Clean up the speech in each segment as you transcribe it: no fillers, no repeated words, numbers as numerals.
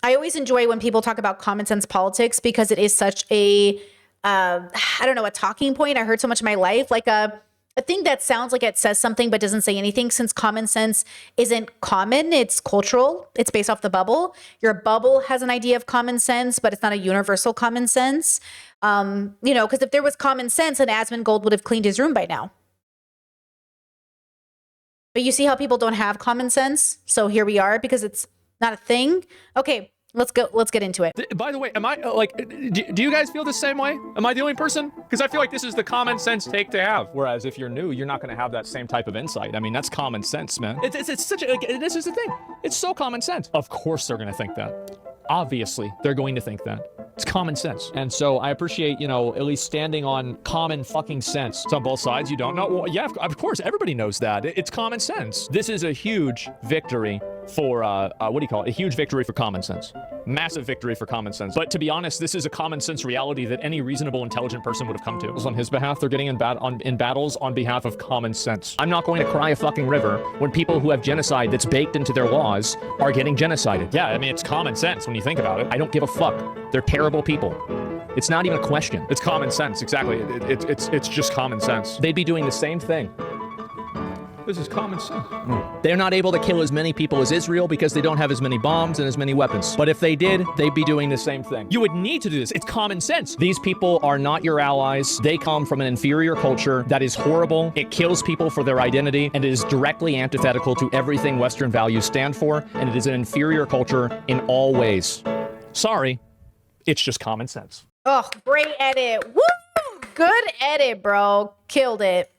I always enjoy when people talk about common sense politics because it is such a, I don't know, a talking point I heard so much in my life, like a thing that sounds like it says something but doesn't say anything, since common sense isn't common, it's cultural, it's based off the bubble. Your bubble has an idea of common sense, but it's not a universal common sense. Because if there was common sense, then Asmongold would have cleaned his room by now. But you see how people don't have common sense? So here we are because it's not a thing. Okay, let's go. Let's get into it. By the way, am I do you guys feel the same way? Am I the only person? Because I feel like this is the common sense take to have. Whereas if you're new, you're not going to have that same type of insight. I mean, that's common sense, man. It's such a, this is the thing. It's so common sense. Of course they're going to think that. Obviously, they're going to think that. It's common sense. And so I appreciate, at least standing on common fucking sense. It's on both sides. You don't know? Well, yeah, of course. Everybody knows that. It's common sense. This is a huge victory for, a huge victory for common sense. Massive victory for common sense. But to be honest, this is a common sense reality that any reasonable, intelligent person would have come to. On his behalf, they're getting in battles on behalf of common sense. I'm not going to cry a fucking river when people who have genocide that's baked into their laws are getting genocided. Yeah, I mean, it's common sense when you think about it. I don't give a fuck. They're terrible people. It's not even a question. It's common sense, exactly. It's just common sense. They'd be doing the same thing. This is common sense. They're not able to kill as many people as Israel because they don't have as many bombs and as many weapons. But if they did, they'd be doing the same thing. You would need to do this. It's common sense. These people are not your allies. They come from an inferior culture that is horrible. It kills people for their identity, and it is directly antithetical to everything Western values stand for, and it is an inferior culture in all ways. Sorry, it's just common sense. Oh, great edit. Woo! Good edit, bro. Killed it.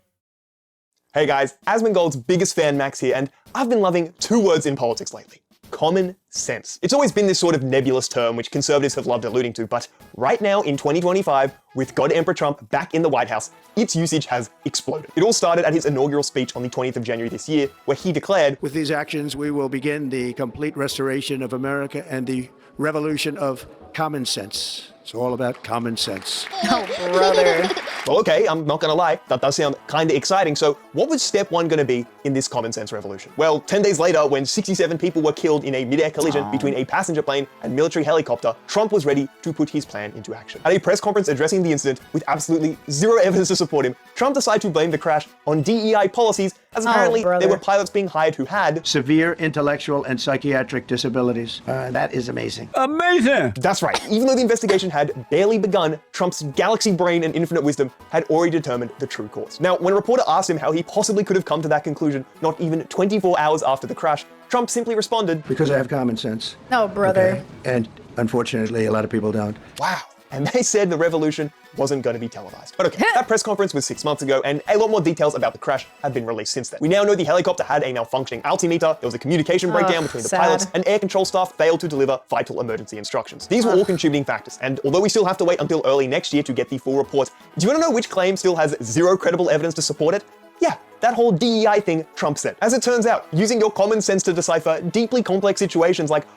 Hey guys, Asmongold's biggest fan Max here, and I've been loving two words in politics lately. Common sense. It's always been this sort of nebulous term which conservatives have loved alluding to, but right now in 2025, with God Emperor Trump back in the White House, its usage has exploded. It all started at his inaugural speech on the 20th of January this year, where he declared, "With these actions, we will begin the complete restoration of America and the revolution of common sense." It's all about common sense. Oh, brother. Well, okay, I'm not gonna lie, that does sound kinda exciting. So what was step one gonna be in this common sense revolution? Well, 10 days later, when 67 people were killed in a mid-air collision between a passenger plane and military helicopter, Trump was ready to put his plan into action. At a press conference addressing the incident with absolutely zero evidence to support him, Trump decided to blame the crash on DEI policies, as apparently there were pilots being hired who had severe intellectual and psychiatric disabilities. That is amazing. Amazing! That's right. Even though the investigation had barely begun, Trump's galaxy brain and infinite wisdom had already determined the true cause. Now, when a reporter asked him how he possibly could have come to that conclusion not even 24 hours after the crash, Trump simply responded, "Because I have common sense." No, brother. Okay? And unfortunately, a lot of people don't. wow. And they said the revolution wasn't going to be televised. But okay, that press conference was 6 months ago, and a lot more details about the crash have been released since then. We now know the helicopter had a malfunctioning altimeter, there was a communication breakdown between the pilots, and air control staff failed to deliver vital emergency instructions. These were all contributing factors, and although we still have to wait until early next year to get the full report, do you want to know which claim still has zero credible evidence to support it? Yeah, that whole DEI thing Trump said. As it turns out, using your common sense to decipher deeply complex situations like,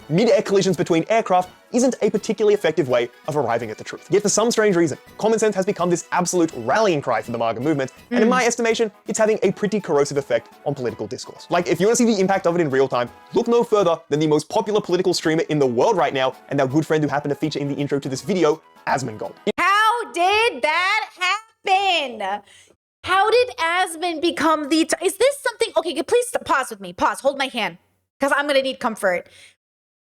mid-air collisions between aircraft isn't a particularly effective way of arriving at the truth. Yet for some strange reason, common sense has become this absolute rallying cry for the MAGA movement, and in my estimation, it's having a pretty corrosive effect on political discourse. Like, if you want to see the impact of it in real time, look no further than the most popular political streamer in the world right now, and our good friend who happened to feature in the intro to this video, Asmongold. How did that happen? How did Asmon become the... Is this something... Okay, please pause with me. Pause. Hold my hand. Because I'm going to need comfort.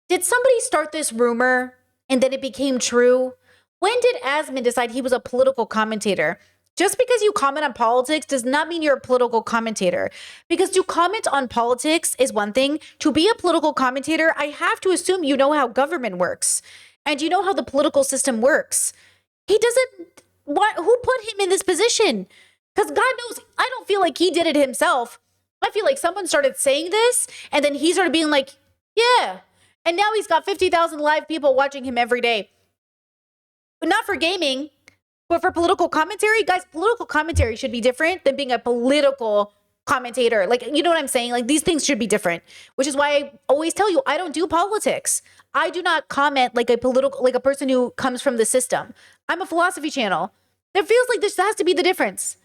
Did somebody start this rumor and then it became true? When did Asmon decide he was a political commentator? Just because you comment on politics does not mean you're a political commentator. Because to comment on politics is one thing. To be a political commentator, I have to assume you know how government works. And you know how the political system works. He doesn't... Who put him in this position? Because God knows, I don't feel like he did it himself. I feel like someone started saying this, and then he started being like, yeah. And now he's got 50,000 live people watching him every day. But not for gaming, but for political commentary. Guys, political commentary should be different than being a political commentator. Like, you know what I'm saying? Like, these things should be different, which is why I always tell you, I don't do politics. I do not comment like a person who comes from the system. I'm a philosophy channel. It feels like this has to be the difference.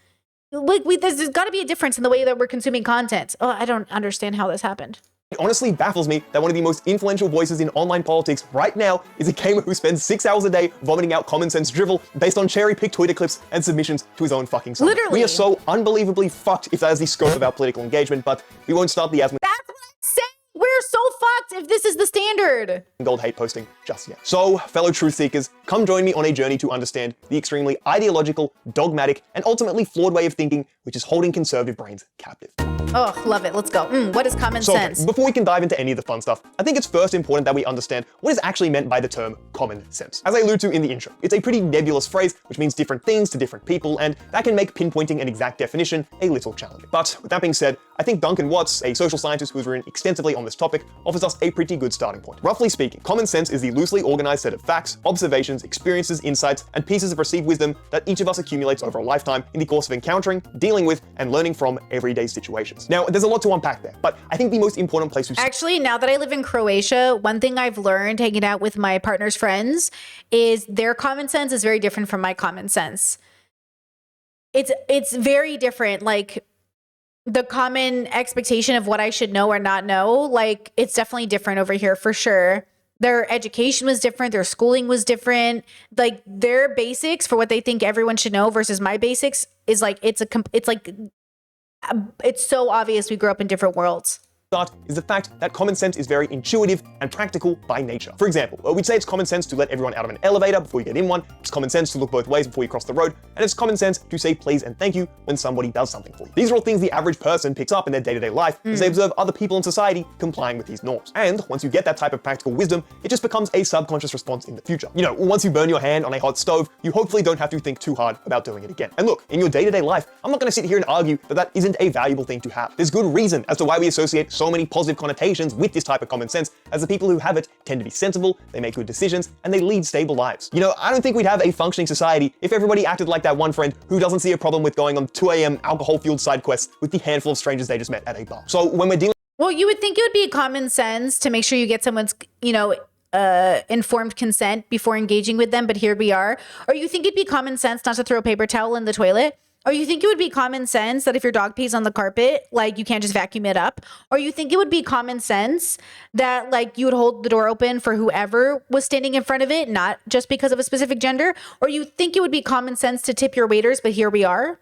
Like, there's got to be a difference in the way that we're consuming content. Oh, I don't understand how this happened. It honestly baffles me that one of the most influential voices in online politics right now is a gamer who spends 6 hours a day vomiting out common sense drivel based on cherry-picked Twitter clips and submissions to his own fucking site. Literally. We are so unbelievably fucked if that is the scope of our political engagement, but we won't start the That's what I'm saying. We're so fucked if this is the standard. Asmongold hate posting just yet. So, fellow truth seekers, come join me on a journey to understand the extremely ideological, dogmatic, and ultimately flawed way of thinking which is holding conservative brains captive. Oh, love it. Let's go. What is common sense? Before we can dive into any of the fun stuff, I think it's first important that we understand what is actually meant by the term common sense. As I alluded to in the intro, it's a pretty nebulous phrase which means different things to different people, and that can make pinpointing an exact definition a little challenging. But with that being said, I think Duncan Watts, a social scientist who has written extensively on this topic, offers us a pretty good starting point. Roughly speaking, common sense is the loosely organized set of facts, observations, experiences, insights, and pieces of received wisdom that each of us accumulates over a lifetime in the course of encountering, dealing with, and learning from everyday situations. Now, there's a lot to unpack there, but I think the most important place to Actually, now that I live in Croatia, one thing I've learned hanging out with my partner's friends is their common sense is very different from my common sense. It's very different. Like, the common expectation of what I should know or not know, like, it's definitely different over here for sure. Their education was different. Their schooling was different. Like, their basics for what they think everyone should know versus my basics is like, it's so obvious we grew up in different worlds. start is the fact that common sense is very intuitive and practical by nature. For example, we'd say it's common sense to let everyone out of an elevator before you get in one, it's common sense to look both ways before you cross the road, and it's common sense to say please and thank you when somebody does something for you. These are all things the average person picks up in their day-to-day life as they observe other people in society complying with these norms. And once you get that type of practical wisdom, it just becomes a subconscious response in the future. You know, once you burn your hand on a hot stove, you hopefully don't have to think too hard about doing it again. And look, in your day-to-day life, I'm not gonna sit here and argue that that isn't a valuable thing to have. There's good reason as to why we associate so many positive connotations with this type of common sense, as the people who have it tend to be sensible, they make good decisions, and they lead stable lives. You know, I don't think we'd have a functioning society if everybody acted like that one friend who doesn't see a problem with going on 2 a.m. alcohol-fueled side quests with the handful of strangers they just met at a bar. So when we're dealing Well, you would think it would be common sense to make sure you get someone's, informed consent before engaging with them, but here we are. Or you think it'd be common sense not to throw a paper towel in the toilet? Or you think it would be common sense that if your dog pees on the carpet, like, you can't just vacuum it up? Or you think it would be common sense that, like, you would hold the door open for whoever was standing in front of it, not just because of a specific gender? Or you think it would be common sense to tip your waiters, but here we are?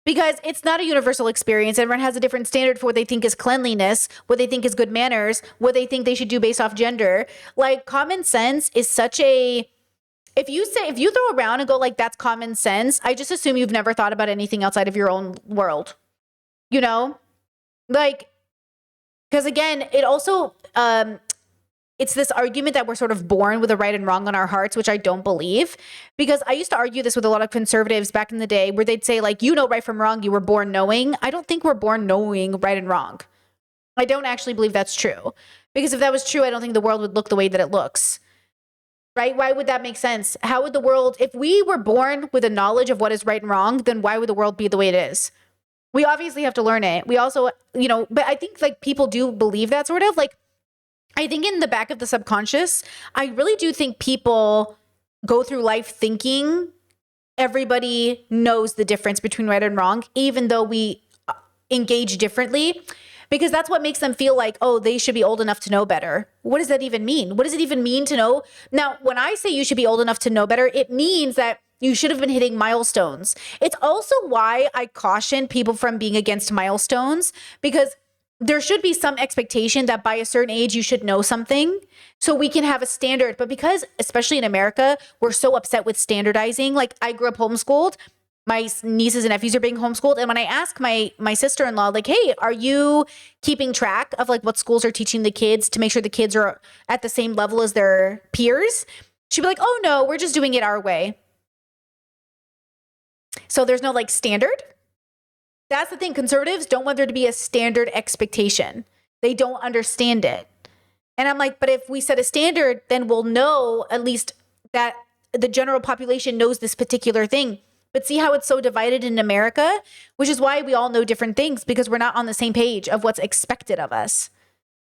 Because it's not a universal experience. Everyone has a different standard for what they think is cleanliness, what they think is good manners, what they think they should do based off gender. Like, common sense is such a... If you throw around and go like, that's common sense, I just assume you've never thought about anything outside of your own world. You know? Like, because again, it also... it's this argument that we're sort of born with a right and wrong on our hearts, which I don't believe. Because I used to argue this with a lot of conservatives back in the day, where they'd say, like, you know right from wrong, you were born knowing. I don't think we're born knowing right and wrong. I don't actually believe that's true. Because if that was true, I don't think the world would look the way that it looks. Right? Why would that make sense? How would the world, if we were born with a knowledge of what is right and wrong, then why would the world be the way it is? We obviously have to learn it. We also, but I think, like, people do believe that sort of, like, I think in the back of the subconscious, I really do think people go through life thinking everybody knows the difference between right and wrong, even though we engage differently, because that's what makes them feel like, oh, they should be old enough to know better. What does that even mean? What does it even mean to know? Now, when I say you should be old enough to know better, it means that you should have been hitting milestones. It's also why I caution people from being against milestones, because there should be some expectation that by a certain age you should know something so we can have a standard. But because, especially in America, we're so upset with standardizing. Like, I grew up homeschooled. My nieces and nephews are being homeschooled. And when I ask my sister-in-law, like, hey, are you keeping track of, like, what schools are teaching the kids to make sure the kids are at the same level as their peers? She'd be like, oh, no, we're just doing it our way. So there's no, like, standard. That's the thing. Conservatives don't want there to be a standard expectation. They don't understand it. And I'm like, but if we set a standard, then we'll know at least that the general population knows this particular thing. But see how it's so divided in America, which is why we all know different things, because we're not on the same page of what's expected of us.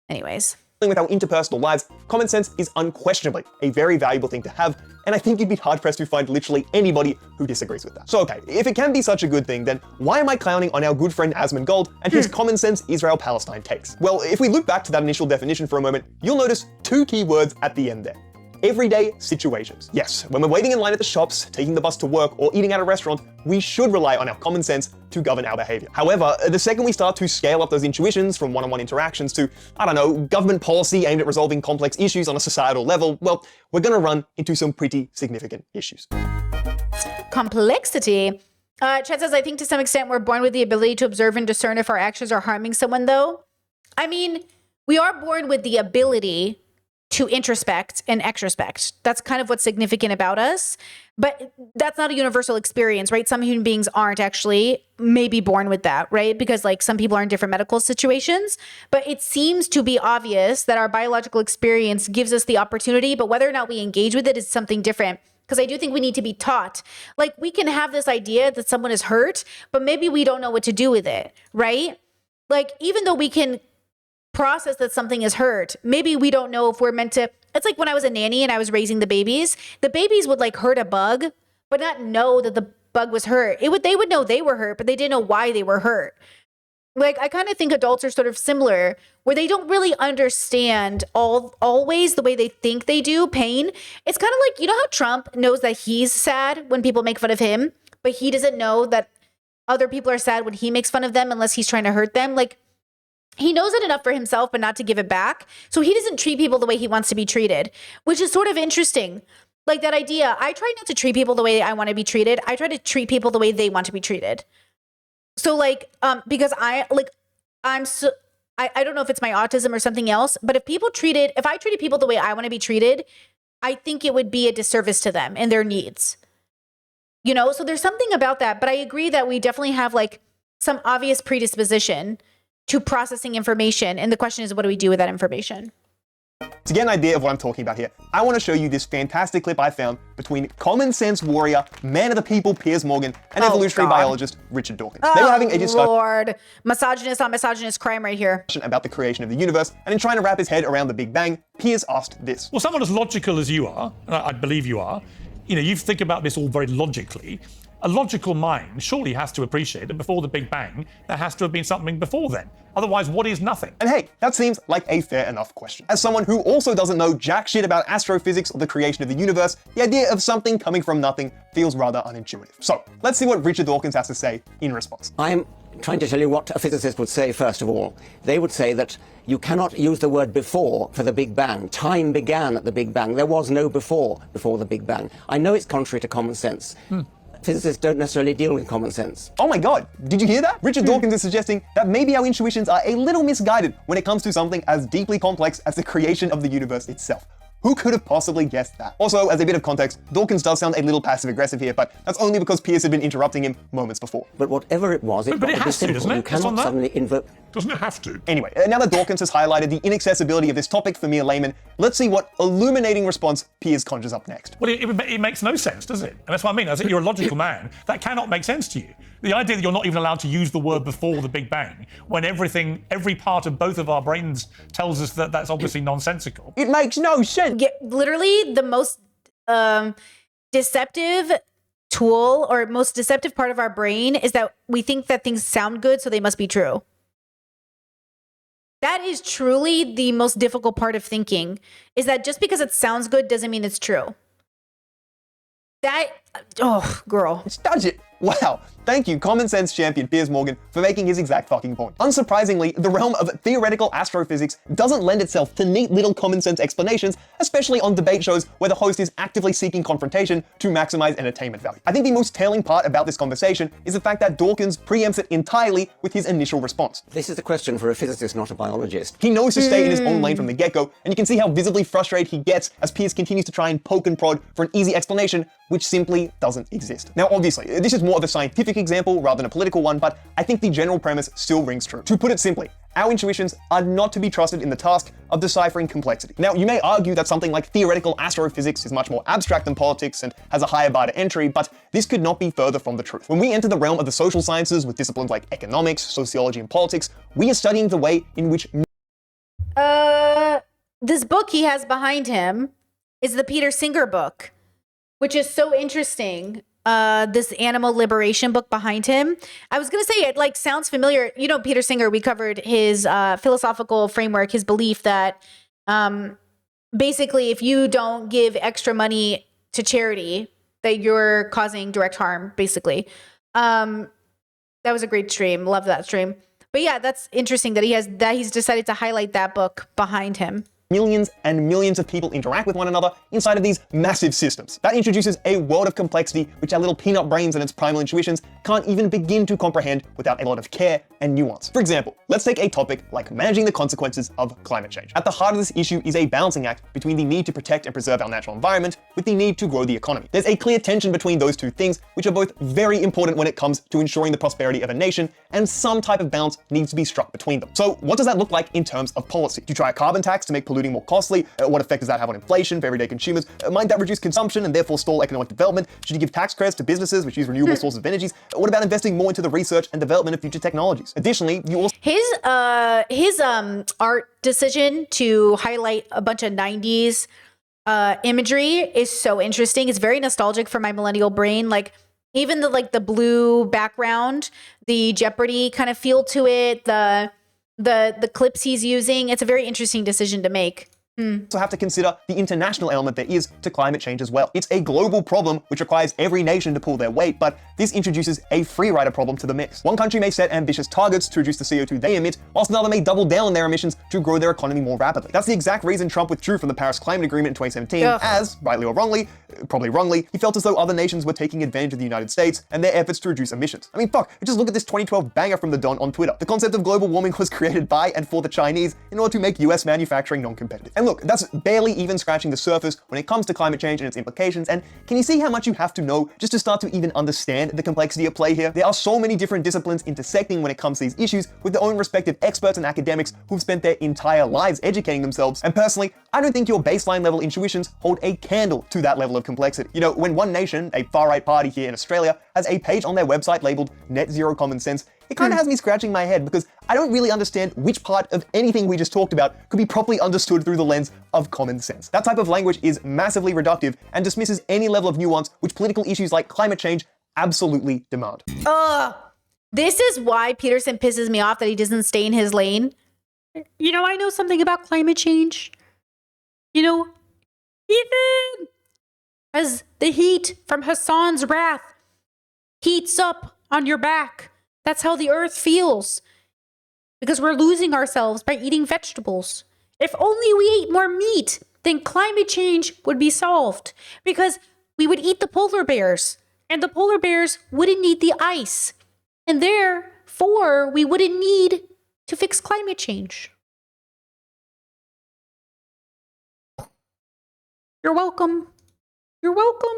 Anyways. with our interpersonal lives, common sense is unquestionably a very valuable thing to have, and I think you'd be hard-pressed to find literally anybody who disagrees with that. So okay, if it can be such a good thing, then why am I clowning on our good friend Asmongold and his common sense Israel-Palestine takes? Well, if we look back to that initial definition for a moment, you'll notice two key words at the end there. Everyday situations. Yes, when we're waiting in line at the shops, taking the bus to work, or eating at a restaurant, we should rely on our common sense to govern our behavior. However, the second we start to scale up those intuitions from one-on-one interactions to, I don't know, government policy aimed at resolving complex issues on a societal level, well, we're gonna run into some pretty significant issues. Complexity. Chad says, I think to some extent we're born with the ability to observe and discern if our actions are harming someone, though. I mean, we are born with the ability to introspect and extrospect. That's kind of what's significant about us. But that's not a universal experience, right? Some human beings aren't actually maybe born with that, right? Because like some people are in different medical situations. But it seems to be obvious that our biological experience gives us the opportunity, but whether or not we engage with it is something different. Because I do think we need to be taught. Like we can have this idea that someone is hurt, but maybe we don't know what to do with it, right? Like even though we can process that something is hurt, maybe we don't know if we're meant to. It's like when I was a nanny and I was raising the babies would like hurt a bug, but not know that the bug was hurt. They would know they were hurt, but they didn't know why they were hurt. Like I kind of think adults are sort of similar, where they don't really understand always the way they think they do pain. It's kind of like, you know how Trump knows that he's sad when people make fun of him, but he doesn't know that other people are sad when he makes fun of them unless he's trying to hurt them. Like he knows it enough for himself, but not to give it back. So he doesn't treat people the way he wants to be treated, which is sort of interesting. Like that idea, I try not to treat people the way I want to be treated. I try to treat people the way they want to be treated. So like, because I don't know if it's my autism or something else, but if I treated people the way I want to be treated, I think it would be a disservice to them and their needs. You know, so there's something about that, but I agree that we definitely have like some obvious predisposition to processing information. And the question is, what do we do with that information? To get an idea of what I'm talking about here, I want to show you this fantastic clip I found between common sense warrior, man of the people Piers Morgan, and evolutionary biologist Richard Dawkins. They were having a discussion Lord, misogynist on misogynist crime right here. About the creation of the universe, and in trying to wrap his head around the Big Bang, Piers asked this. Well, someone as logical as you are, and I believe you are, you think about this all very logically. A logical mind surely has to appreciate that before the Big Bang, there has to have been something before then. Otherwise, what is nothing? And hey, that seems like a fair enough question. As someone who also doesn't know jack shit about astrophysics or the creation of the universe, the idea of something coming from nothing feels rather unintuitive. So, let's see what Richard Dawkins has to say in response. I'm trying to tell you what a physicist would say first of all. They would say that you cannot use the word before for the Big Bang. Time began at the Big Bang. There was no before the Big Bang. I know it's contrary to common sense. Physicists don't necessarily deal with common sense. Oh my god, did you hear that? Richard Dawkins is suggesting that maybe our intuitions are a little misguided when it comes to something as deeply complex as the creation of the universe itself. Who could have possibly guessed that? Also, as a bit of context, Dawkins does sound a little passive-aggressive here, but that's only because Piers had been interrupting him moments before. But whatever it was, but it has to, doesn't it? You cannot suddenly invoke... Doesn't it have to? Anyway, now that Dawkins has highlighted the inaccessibility of this topic for mere laymen, let's see what illuminating response Piers conjures up next. Well, it makes no sense, does it? And that's what I mean. I think you're a logical man. That cannot make sense to you. The idea that you're not even allowed to use the word before the Big Bang, when every part of both of our brains tells us that that's obviously nonsensical. It makes no sense. Yeah, literally the most deceptive tool or most deceptive part of our brain is that we think that things sound good, so they must be true. That is truly the most difficult part of thinking, is that just because it sounds good doesn't mean it's true. Oh, girl. Does it? Wow. Thank you, common sense champion Piers Morgan, for making his exact fucking point. Unsurprisingly, the realm of theoretical astrophysics doesn't lend itself to neat little common sense explanations, especially on debate shows where the host is actively seeking confrontation to maximize entertainment value. I think the most telling part about this conversation is the fact that Dawkins preempts it entirely with his initial response. This is a question for a physicist, not a biologist. He knows to stay in his own lane from the get-go, and you can see how visibly frustrated he gets as Piers continues to try and poke and prod for an easy explanation, which simply doesn't exist. Now, obviously, this is more of a scientific example rather than a political one, but I think the general premise still rings true. To put it simply, our intuitions are not to be trusted in the task of deciphering complexity. Now, you may argue that something like theoretical astrophysics is much more abstract than politics and has a higher bar to entry, but this could not be further from the truth. When we enter the realm of the social sciences with disciplines like economics, sociology, and politics, we are studying the way in which this book he has behind him is the Peter Singer book, which is so interesting. This animal liberation book behind him. I was going to say it like sounds familiar. You know, Peter Singer, we covered his philosophical framework, his belief that basically if you don't give extra money to charity, that you're causing direct harm, basically. That was a great stream. Love that stream. But yeah, that's interesting that he's decided to highlight that book behind him. Millions and millions of people interact with one another inside of these massive systems. That introduces a world of complexity which our little peanut brains and its primal intuitions can't even begin to comprehend without a lot of care and nuance. For example, let's take a topic like managing the consequences of climate change. At the heart of this issue is a balancing act between the need to protect and preserve our natural environment with the need to grow the economy. There's a clear tension between those two things, which are both very important when it comes to ensuring the prosperity of a nation, and some type of balance needs to be struck between them. So what does that look like in terms of policy? Do you try a carbon tax to make polluting more costly? What effect does that have on inflation for everyday consumers? Might that reduce consumption and therefore stall economic development? Should you give tax credits to businesses which use renewable sources of energies? What about investing more into the research and development of future technologies? Additionally, you also his art decision to highlight a bunch of 90s imagery is so interesting. It's very nostalgic for my millennial brain. Like even the blue background, the Jeopardy kind of feel to it, the clips he's using. It's a very interesting decision to make. also have to consider the international element there is to climate change as well. It's a global problem which requires every nation to pull their weight, but this introduces a free rider problem to the mix. One country may set ambitious targets to reduce the CO2 they emit, whilst another may double down on their emissions to grow their economy more rapidly. That's the exact reason Trump withdrew from the Paris Climate Agreement in 2017, as, rightly or wrongly, probably wrongly, he felt as though other nations were taking advantage of the United States and their efforts to reduce emissions. I mean, fuck, just look at this 2012 banger from the Don on Twitter. The concept of global warming was created by and for the Chinese in order to make US manufacturing non-competitive. And look, that's barely even scratching the surface when it comes to climate change and its implications, and can you see how much you have to know just to start to even understand the complexity at play here? There are so many different disciplines intersecting when it comes to these issues with their own respective experts and academics who've spent their entire lives educating themselves, and personally, I don't think your baseline level intuitions hold a candle to that level of complexity. You know, when One Nation, a far-right party here in Australia, has a page on their website labeled Net Zero Common Sense, it kind of has me scratching my head because I don't really understand which part of anything we just talked about could be properly understood through the lens of common sense. That type of language is massively reductive and dismisses any level of nuance which political issues like climate change absolutely demand. This is why Peterson pisses me off that he doesn't stay in his lane. You know, I know something about climate change. You know, even as the heat from Hassan's wrath heats up on your back, that's how the earth feels. Because we're losing ourselves by eating vegetables. If only we ate more meat, then climate change would be solved. Because we would eat the polar bears, and the polar bears wouldn't need the ice. And therefore, we wouldn't need to fix climate change. You're welcome. You're welcome.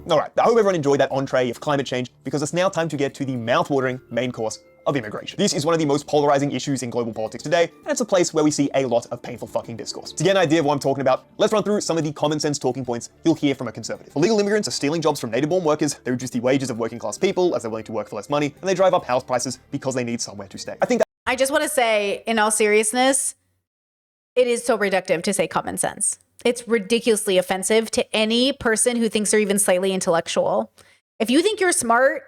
Alright, I hope everyone enjoyed that entree of climate change because it's now time to get to the mouth-watering main course of immigration. This is one of the most polarizing issues in global politics today, and it's a place where we see a lot of painful fucking discourse. To get an idea of what I'm talking about, let's run through some of the common sense talking points you'll hear from a conservative. Illegal immigrants are stealing jobs from native-born workers, they reduce the wages of working class people as they're willing to work for less money, and they drive up house prices because they need somewhere to stay. I just want to say, in all seriousness, it is so reductive to say common sense. It's ridiculously offensive to any person who thinks they're even slightly intellectual. If you think you're smart,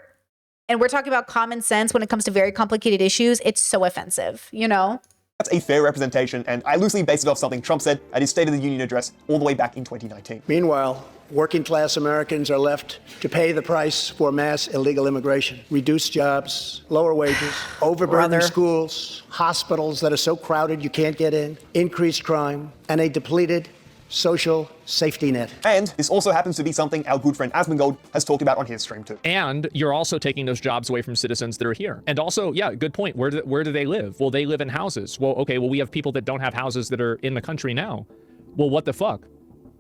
and we're talking about common sense when it comes to very complicated issues, it's so offensive, you know? That's a fair representation, and I loosely based it off something Trump said at his State of the Union address all the way back in 2019. Meanwhile, working class Americans are left to pay the price for mass illegal immigration. Reduced jobs, lower wages, overburdened schools, hospitals that are so crowded you can't get in, increased crime, and a depleted social safety net. And this also happens to be something our good friend Asmongold has talked about on his stream too. And you're also taking those jobs away from citizens that are here. And also, yeah, good point. Where do they live? Well, they live in houses. Well, okay, well, we have people that don't have houses that are in the country now. Well, what the fuck?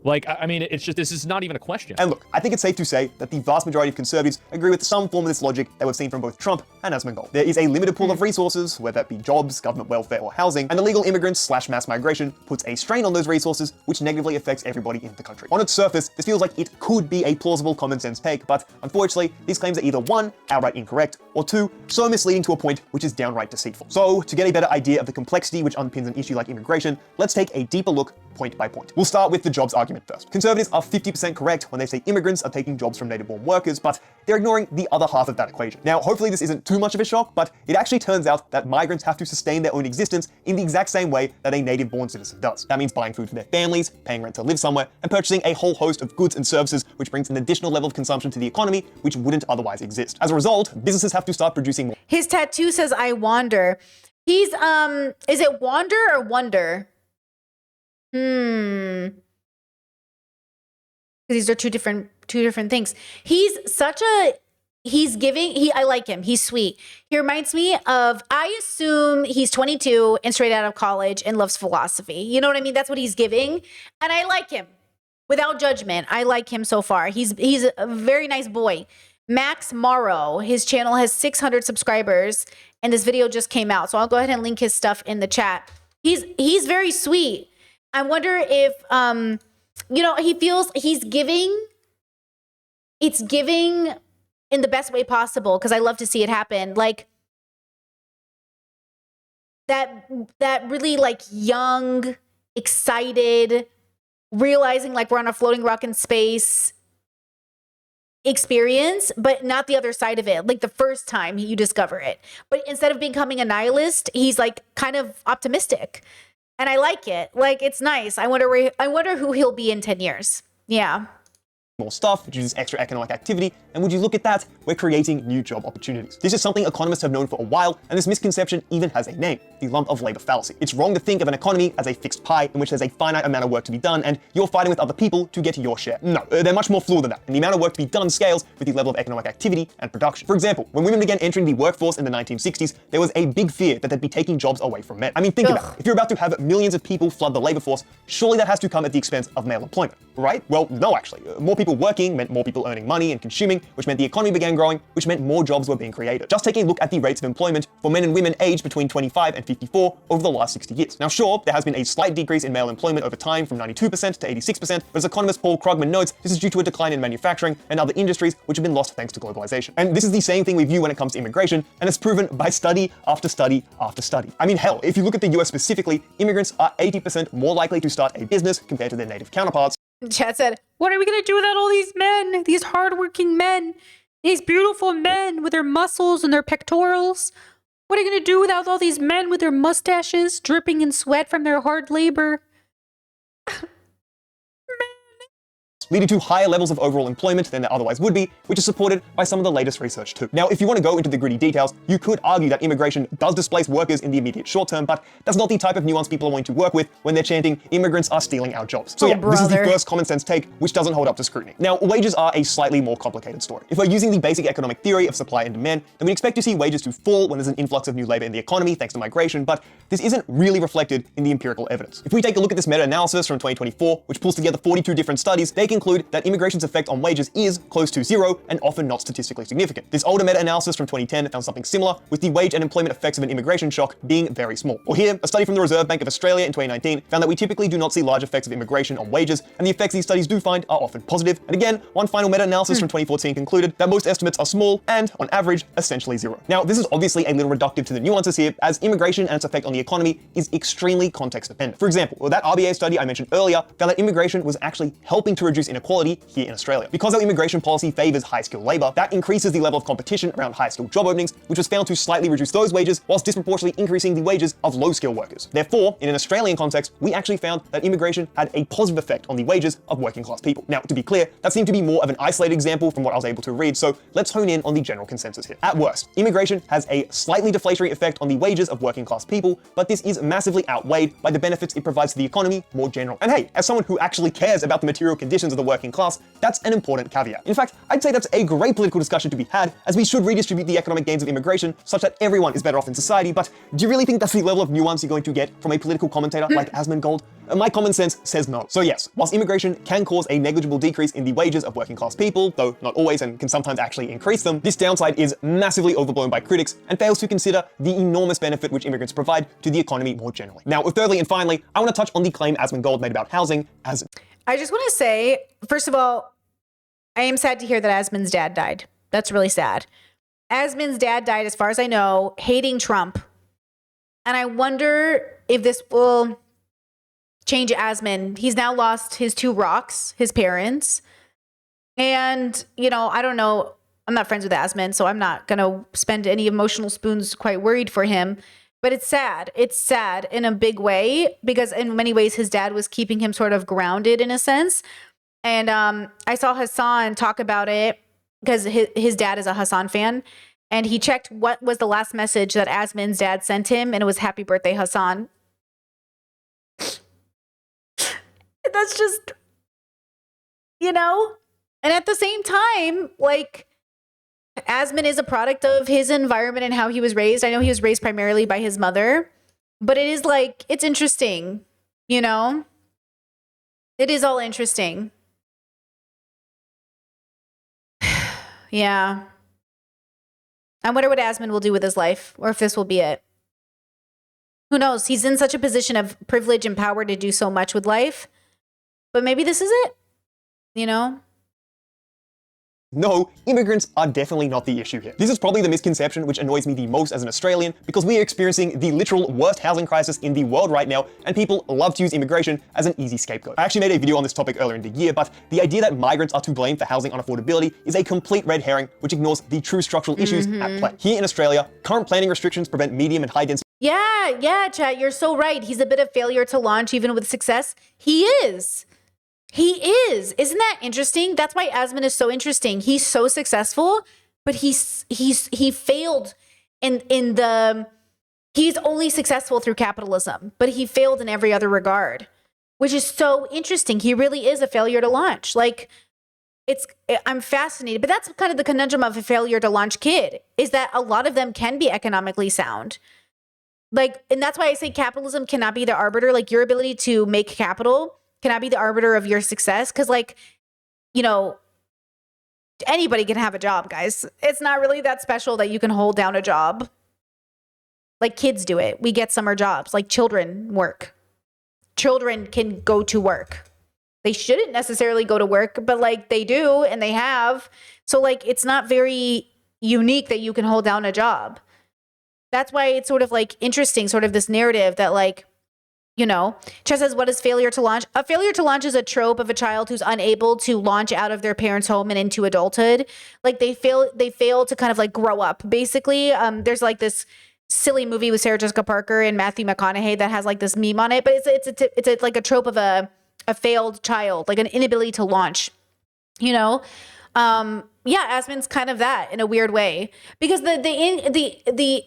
Like, I mean, it's just, this is not even a question. And look, I think it's safe to say that the vast majority of conservatives agree with some form of this logic that we've seen from both Trump and Asmongold. There is a limited pool of resources, whether that be jobs, government welfare, or housing, and illegal immigrants / mass migration puts a strain on those resources, which negatively affects everybody in the country. On its surface, this feels like it could be a plausible common sense take, but unfortunately, these claims are either 1, outright incorrect, or 2, so misleading to a point which is downright deceitful. So, to get a better idea of the complexity which underpins an issue like immigration, let's take a deeper look point by point. We'll start with the jobs argument first. Conservatives are 50% correct when they say immigrants are taking jobs from native-born workers, but they're ignoring the other half of that equation. Now, hopefully this isn't too much of a shock, but it actually turns out that migrants have to sustain their own existence in the exact same way that a native-born citizen does. That means buying food for their families, paying rent to live somewhere, and purchasing a whole host of goods and services, which brings an additional level of consumption to the economy, which wouldn't otherwise exist. As a result, businesses have to start producing more. His tattoo says, I wander. He's, is it wander or wonder? Because these are two different things. He's I like him. He's sweet. He reminds me of, I assume he's 22 and straight out of college and loves philosophy. You know what I mean? That's what he's giving. And I like him without judgment. I like him so far. He's a very nice boy. Max Morrow, his channel has 600 subscribers and this video just came out. So I'll go ahead and link his stuff in the chat. He's very sweet. I wonder if, he feels it's giving in the best way possible, because I love to see it happen. Like that really like young, excited, realizing like we're on a floating rock in space experience, but not the other side of it. Like the first time you discover it. But instead of becoming a nihilist, he's like kind of optimistic. And I like it. Like, it's nice. I wonder who he'll be in 10 years. Yeah. More stuff, which uses extra economic activity, and would you look at that, we're creating new job opportunities. This is something economists have known for a while, and this misconception even has a name, the lump of labor fallacy. It's wrong to think of an economy as a fixed pie in which there's a finite amount of work to be done, and you're fighting with other people to get your share. No, they're much more fluid than that, and the amount of work to be done scales with the level of economic activity and production. For example, when women began entering the workforce in the 1960s, there was a big fear that they'd be taking jobs away from men. I mean, think about it. If you're about to have millions of people flood the labor force, surely that has to come at the expense of male employment, right? Well, no, actually. More people working meant more people earning money and consuming, which meant the economy began growing, which meant more jobs were being created. Just take a look at the rates of employment for men and women aged between 25 and 54 over the last 60 years. Now, sure, there has been a slight decrease in male employment over time from 92% to 86%, but as economist Paul Krugman notes, this is due to a decline in manufacturing and other industries which have been lost thanks to globalization. And this is the same thing we view when it comes to immigration, and it's proven by study after study after study. I mean, hell, if you look at the US specifically, immigrants are 80% more likely to start a business compared to their native counterparts. Chad said, what are we going to do without all these men? These hardworking men, these beautiful men with their muscles and their pectorals. What are you going to do without all these men with their mustaches dripping in sweat from their hard labor? Leading to higher levels of overall employment than there otherwise would be, which is supported by some of the latest research too. Now, if you want to go into the gritty details, you could argue that immigration does displace workers in the immediate short term, but that's not the type of nuance people are wanting to work with when they're chanting, immigrants are stealing our jobs. So this is the first common sense take, which doesn't hold up to scrutiny. Now, wages are a slightly more complicated story. If we're using the basic economic theory of supply and demand, then we expect to see wages to fall when there's an influx of new labor in the economy thanks to migration, but this isn't really reflected in the empirical evidence. If we take a look at this meta-analysis from 2024, which pulls together 42 different studies, they conclude that immigration's effect on wages is close to zero and often not statistically significant. This older meta-analysis from 2010 found something similar, with the wage and employment effects of an immigration shock being very small. Or here, a study from the Reserve Bank of Australia in 2019 found that we typically do not see large effects of immigration on wages, and the effects these studies do find are often positive. And again, one final meta-analysis from 2014 concluded that most estimates are small and, on average, essentially zero. Now, this is obviously a little reductive to the nuances here, as immigration and its effect on the economy is extremely context dependent. For example, that RBA study I mentioned earlier found that immigration was actually helping to reduce inequality here in Australia. Because our immigration policy favors high-skilled labor, that increases the level of competition around high-skilled job openings, which was found to slightly reduce those wages whilst disproportionately increasing the wages of low-skilled workers. Therefore, in an Australian context, we actually found that immigration had a positive effect on the wages of working-class people. Now, to be clear, that seemed to be more of an isolated example from what I was able to read, so let's hone in on the general consensus here. At worst, immigration has a slightly deflationary effect on the wages of working-class people, but this is massively outweighed by the benefits it provides to the economy more generally. And hey, as someone who actually cares about the material conditions of the working class, that's an important caveat. In fact, I'd say that's a great political discussion to be had, as we should redistribute the economic gains of immigration such that everyone is better off in society, but do you really think that's the level of nuance you're going to get from a political commentator like Asmongold? My common sense says no. So yes, whilst immigration can cause a negligible decrease in the wages of working class people, though not always and can sometimes actually increase them, this downside is massively overblown by critics and fails to consider the enormous benefit which immigrants provide to the economy more generally. Now, thirdly and finally, I want to touch on the claim Asmongold made about housing as... I just want to say, first of all, I am sad to hear that Asmon's dad died. That's really sad. Asmon's dad died, as far as I know, hating Trump. And I wonder if this will change Asmon. He's now lost his 2 rocks, his parents. And, you know, I don't know. I'm not friends with Asmon, so I'm not going to spend any emotional spoons, quite worried for him. But it's sad. It's sad in a big way because in many ways his dad was keeping him sort of grounded in a sense. And I saw Hassan talk about it because his dad is a Hassan fan. And he checked what was the last message that Asmon's dad sent him. And it was happy birthday, Hassan. That's just, you know? And at the same time, like, Asmon is a product of his environment and how he was raised. I know he was raised primarily by his mother, but it is like, it's interesting, you know? It is all interesting. Yeah. I wonder what Asmon will do with his life, or if this will be it. Who knows? He's in such a position of privilege and power to do so much with life. But maybe this is it, you know? No, immigrants are definitely not the issue here. This is probably the misconception which annoys me the most as an Australian, because we are experiencing the literal worst housing crisis in the world right now, and people love to use immigration as an easy scapegoat. I actually made a video on this topic earlier in the year, but the idea that migrants are to blame for housing unaffordability is a complete red herring, which ignores the true structural issues at play. Here in Australia, current planning restrictions prevent medium and high density. Yeah, chat, you're so right. He's a bit of failure to launch, even with success. He is. He is. Isn't that interesting? That's why Asmon is so interesting. He's so successful, but he failed he's only successful through capitalism, but he failed in every other regard, which is so interesting. He really is a failure to launch. Like, I'm fascinated, but that's kind of the conundrum of a failure to launch kid, is that a lot of them can be economically sound. Like, and that's why I say capitalism cannot be the arbiter. Like, your ability to make capital cannot be the arbiter of your success. Because, like, you know, anybody can have a job, guys. It's not really that special that you can hold down a job. Like, kids do it. We get summer jobs. Like, children work. Children can go to work. They shouldn't necessarily go to work, but, like, they do and they have. So, like, it's not very unique that you can hold down a job. That's why it's sort of, like, interesting, sort of this narrative that, like, you know, Chess says, what is failure to launch? A failure to launch is a trope of a child who's unable to launch out of their parents' home and into adulthood. Like, they fail to kind of, like, grow up. Basically, there's, like, this silly movie with Sarah Jessica Parker and Matthew McConaughey that has, like, this meme on it, but it's like a trope of a failed child, like an inability to launch, you know? Yeah, Asmon's kind of that in a weird way, because the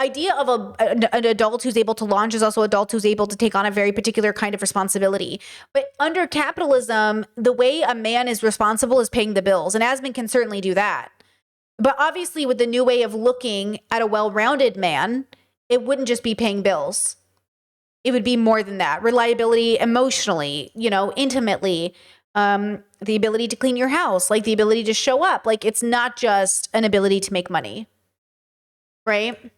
idea of an adult who's able to launch is also an adult who's able to take on a very particular kind of responsibility. But under capitalism, the way a man is responsible is paying the bills. And Asmon can certainly do that. But obviously, with the new way of looking at a well-rounded man, it wouldn't just be paying bills. It would be more than that. Reliability emotionally, you know, intimately, the ability to clean your house, like the ability to show up. Like, it's not just an ability to make money, right?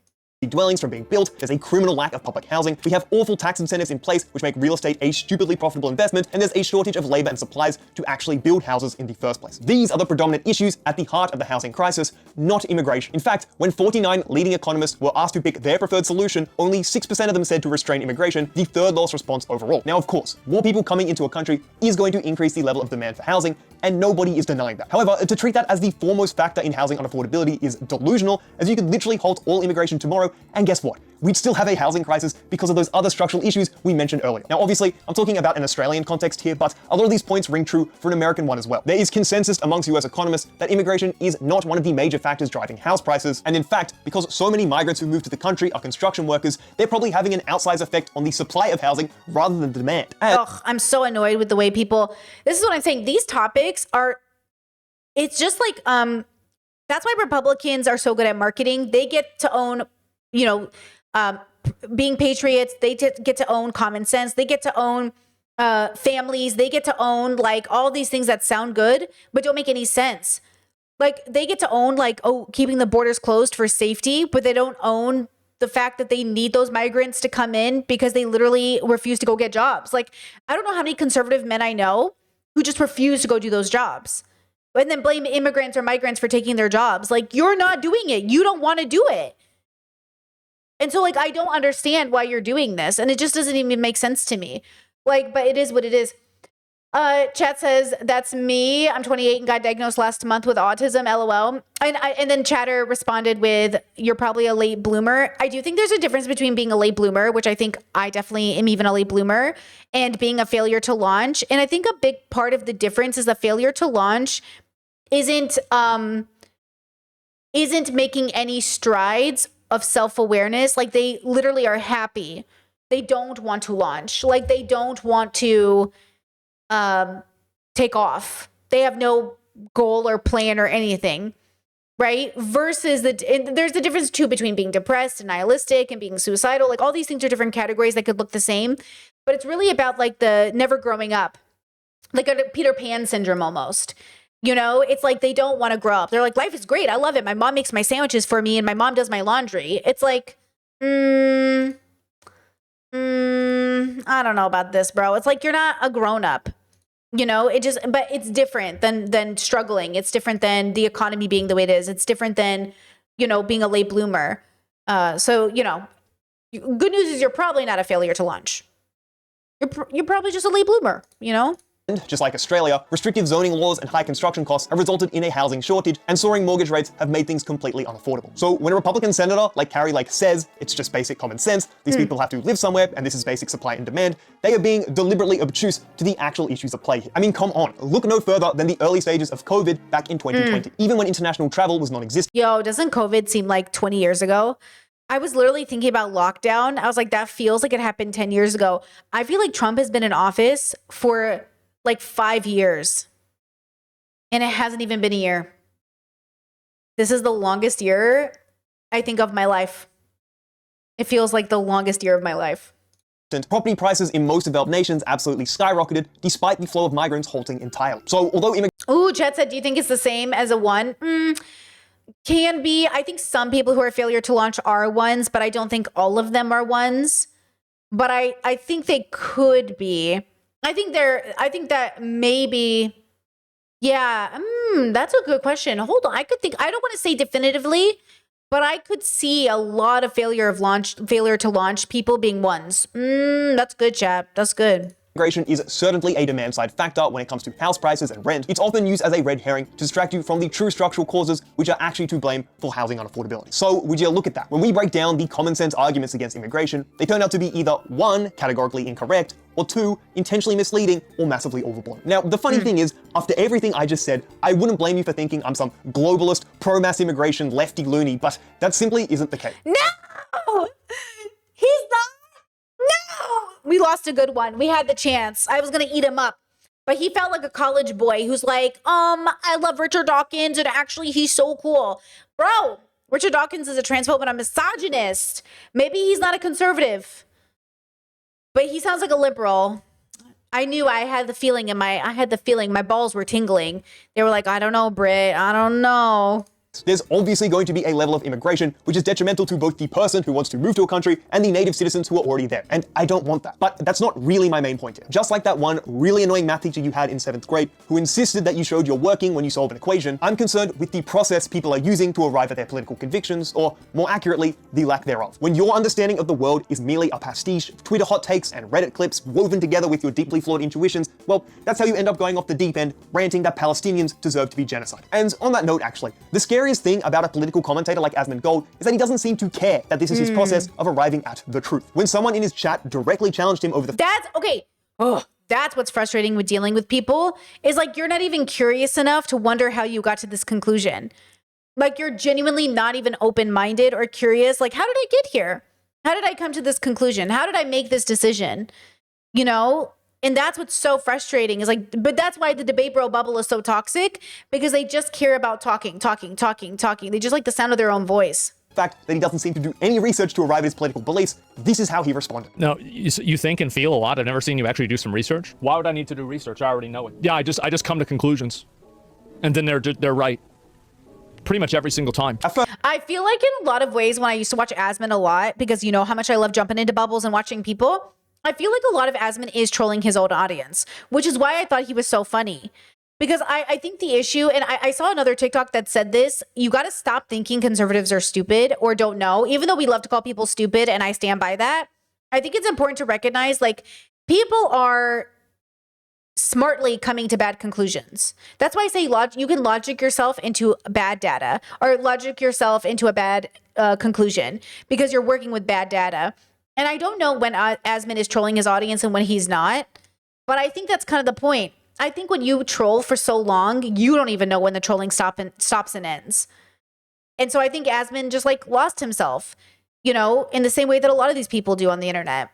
Dwellings from being built, there's a criminal lack of public housing, we have awful tax incentives in place which make real estate a stupidly profitable investment, and there's a shortage of labor and supplies to actually build houses in the first place. These are the predominant issues at the heart of the housing crisis, not immigration. In fact, when 49 leading economists were asked to pick their preferred solution, only 6% of them said to restrain immigration, the third lowest response overall. Now, of course, more people coming into a country is going to increase the level of demand for housing, and nobody is denying that. However, to treat that as the foremost factor in housing unaffordability is delusional, as you could literally halt all immigration tomorrow, and guess what? We'd still have a housing crisis because of those other structural issues we mentioned earlier. Now, obviously, I'm talking about an Australian context here, but a lot of these points ring true for an American one as well. There is consensus amongst US economists that immigration is not one of the major factors driving house prices, and in fact, because so many migrants who move to the country are construction workers, they're probably having an outsized effect on the supply of housing rather than the demand. Ugh, I'm so annoyed with the way people, this is what I'm saying, these topics are, it's just like, that's why Republicans are so good at marketing. They get to own, you know, being patriots. They get to own common sense. They get to own families. They get to own like all these things that sound good, but don't make any sense. Like they get to own like, oh, keeping the borders closed for safety, but they don't own the fact that they need those migrants to come in because they literally refuse to go get jobs. Like, I don't know how many conservative men I know who just refuse to go do those jobs and then blame immigrants or migrants for taking their jobs. Like, you're not doing it. You don't want to do it. And so, like, I don't understand why you're doing this. And it just doesn't even make sense to me. Like, but it is what it is. Chat says, that's me. I'm 28 and got diagnosed last month with autism, LOL. And then Chatter responded with, you're probably a late bloomer. I do think there's a difference between being a late bloomer, which I think I definitely am even a late bloomer, and being a failure to launch. And I think a big part of the difference is the failure to launch isn't making any strides of self-awareness. Like they literally are happy. They don't want to launch. Like they don't want to take off. They have no goal or plan or anything, right? Versus there's the difference too between being depressed and nihilistic and being suicidal. Like all these things are different categories that could look the same, but it's really about like the never growing up, like a Peter Pan syndrome almost. You know, it's like they don't want to grow up. They're like, life is great. I love it. My mom makes my sandwiches for me and my mom does my laundry. It's like, I don't know about this, bro. It's like you're not a grown up. You know, but it's different than struggling. It's different than the economy being the way it is. It's different than, you know, being a late bloomer. So, you know, good news is you're probably not a failure to launch. You're probably just a late bloomer, you know? Just like Australia, restrictive zoning laws and high construction costs have resulted in a housing shortage, and soaring mortgage rates have made things completely unaffordable. So when a Republican senator like Carrie Lake says it's just basic common sense, these people have to live somewhere and this is basic supply and demand, they are being deliberately obtuse to the actual issues at play here. I mean, come on, look no further than the early stages of COVID back in 2020, even when international travel was non-existent. Yo, doesn't COVID seem like 20 years ago? I was literally thinking about lockdown. I was like, that feels like it happened 10 years ago. I feel like Trump has been in office for like 5 years and it hasn't even been a year. This is the longest year, I think, of my life. It feels like the longest year of my life. Property prices in most developed nations absolutely skyrocketed despite the flow of migrants halting entirely. So although Ooh, Chet said, do you think it's the same as a one? Can be. I think some people who are failure to launch are ones, but I don't think all of them are ones. But I think they could be. I think that maybe, yeah, that's a good question. Hold on. I don't want to say definitively, but I could see a lot of failure to launch people being ones. That's good, chap. That's good. Immigration is certainly a demand-side factor when it comes to house prices and rent. It's often used as a red herring to distract you from the true structural causes which are actually to blame for housing unaffordability. So would you look at that? When we break down the common sense arguments against immigration, they turn out to be either 1, categorically incorrect, or 2, intentionally misleading or massively overblown. Now, the funny thing is, after everything I just said, I wouldn't blame you for thinking I'm some globalist, pro-mass immigration, lefty loony, but that simply isn't the case. No! He's not. No! We lost a good one. We had the chance. I was going to eat him up. But he felt like a college boy who's like, I love Richard Dawkins and actually he's so cool. Bro, Richard Dawkins is a transphobe and a misogynist. Maybe he's not a conservative. But he sounds like a liberal. I had the feeling my balls were tingling. They were like, I don't know, Britt. I don't know. There's obviously going to be a level of immigration which is detrimental to both the person who wants to move to a country and the native citizens who are already there. And I don't want that. But that's not really my main point here. Just like that one really annoying math teacher you had in 7th grade who insisted that you showed you're working when you solve an equation, I'm concerned with the process people are using to arrive at their political convictions, or more accurately, the lack thereof. When your understanding of the world is merely a pastiche of Twitter hot takes and Reddit clips woven together with your deeply flawed intuitions, well, that's how you end up going off the deep end, ranting that Palestinians deserve to be genocide. And on that note, actually, the scariest thing about a political commentator like Asmongold is that he doesn't seem to care that this is his process of arriving at the truth. When someone in his chat directly challenged him over the— That's okay. Oh, that's what's frustrating with dealing with people, is like you're not even curious enough to wonder how you got to this conclusion. Like you're genuinely not even open-minded or curious. Like, how did I get here? How did I come to this conclusion? How did I make this decision? You know? And that's what's so frustrating is like, but that's why the debate bro bubble is so toxic, because they just care about talking. They just like the sound of their own voice. The fact that he doesn't seem to do any research to arrive at his political beliefs, this is how he responded. No, you think and feel a lot. I've never seen you actually do some research. Why would I need to do research? I already know it. Yeah, I just come to conclusions. And then they're right. Pretty much every single time. I feel like in a lot of ways, when I used to watch Asmon a lot, because you know how much I love jumping into bubbles and watching people, I feel like a lot of Asmon is trolling his own audience, which is why I thought he was so funny. Because I think the issue, and I saw another TikTok that said this, you got to stop thinking conservatives are stupid or don't know, even though we love to call people stupid, and I stand by that. I think it's important to recognize, like, people are smartly coming to bad conclusions. That's why I say you can logic yourself into bad data or logic yourself into a bad conclusion because you're working with bad data. And I don't know when Asmon is trolling his audience and when he's not, but I think that's kind of the point. I think when you troll for so long, you don't even know when the trolling stops and ends. And so I think Asmon just like lost himself, you know, in the same way that a lot of these people do on the internet.